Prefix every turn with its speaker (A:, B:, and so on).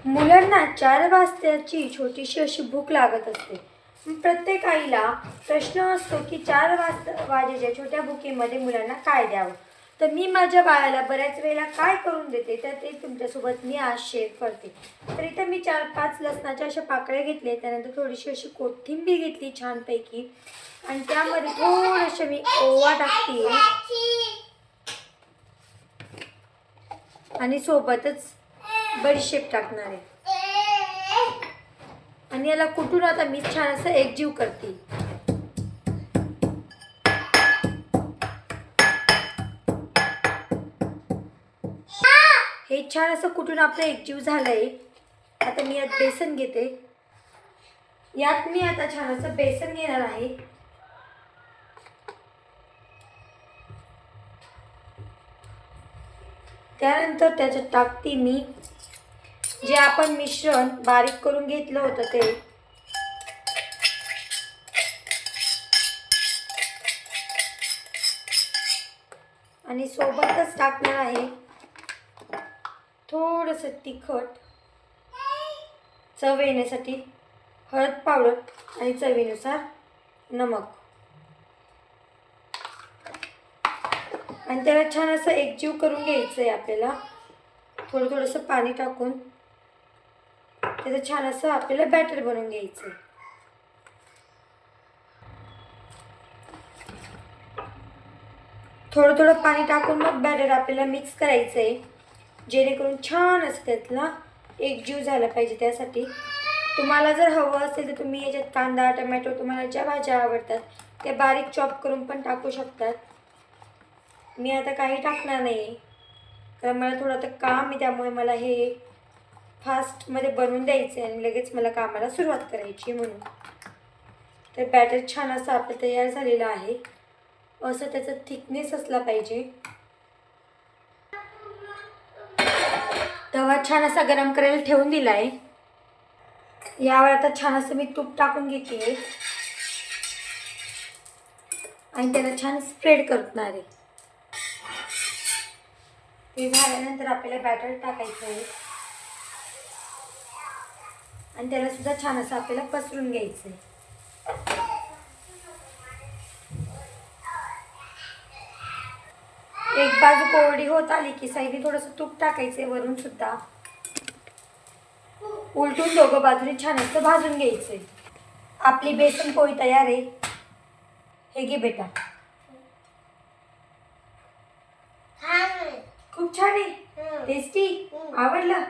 A: मुलांना 4 वाजताची छोटीशी अशी भूक लागत असते. प्रत्येक आईला प्रश्न असतो की 4 वाजेच्या छोट्या भुकेमध्ये मुलांना काय द्यावं. तर मी माझ्या बाळाला बऱ्याच वेळेला काय करून देते तर ते तुमच्यासोबत मी आज शेअर करते. तर इथं मी 4-5 लसणाच्या अशा पाकळ्या घेतल्या, त्यानंतर थोडीशी अशी कोथिंबीर घेतली छानपैकी आणि त्यामध्ये थोडंसं मी ओवा टाकते आणि सोबतच बडीशेप टाकणार आहे आणि याला कुटून आता मी छान असं एकजीव करते. हे छान असं कुटून आपलं एकजीव झालंय. आता मी यात बेसन घेते. यात मी आता छान असं बेसन घेणार आहे. त्यानंतर त्याच्यात टाकते मी जे आपण मिश्रण बारीक करून घेतलं होतं ते. आणि सोबतच टाकणार आहे थोडंसं तिखट चव येण्यासाठी, हळद पावडर आणि चवीनुसार नमक. आणि त्याला छान असं एकजीव करून घ्यायचं आहे आपल्याला. थोडं थोडंसं पाणी टाकून त्याचं छान असं आपल्याला बॅटर बनवून घ्यायचं आहे. थोडं थोडं पाणी टाकून मग बॅटर आपल्याला मिक्स करायचं आहे, जेणेकरून छान असं त्यातला एकजीव झाला पाहिजे. त्यासाठी तुम्हाला जर हवं असेल तर तुम्ही याच्यात कांदा, टमॅटो, तुम्हाला ज्या भाज्या आवडतात त्या बारीक चॉप करून पण टाकू शकतात. मी आता काही टाकणार नाही कारण मला थोडं आता काम आहे, त्यामुळे मला हे फास्टमध्ये बनवून द्यायचं आहे आणि लगेच मला कामाला सुरुवात करायची म्हणून. तर बॅटर छान असं आपलं तयार झालेलं आहे. असं त्याचा थिकनेस असला पाहिजे. तवा छान असा गरम करायला ठेवून दिला आहे. यावर आता छान असं मी तूप टाकून घेते आणि त्याला छान स्प्रेड करणार आहे. ते झाल्यानंतर आपल्याला बॅटर टाकायचं आहे आणि त्याला सुद्धा छान असं आपल्याला पसरून घ्यायचं आहे. एक बाजू कोरडी होत आली की साईडने थोडंसं तूप टाकायचं वरून सुद्धा. उलटून दोघं बाजूने छान असं भाजून घ्यायचंय. आपली बेसन पोळी तयार आहे. हे घे बेटा. खूप छान आहे. टेस्टी आवडलं.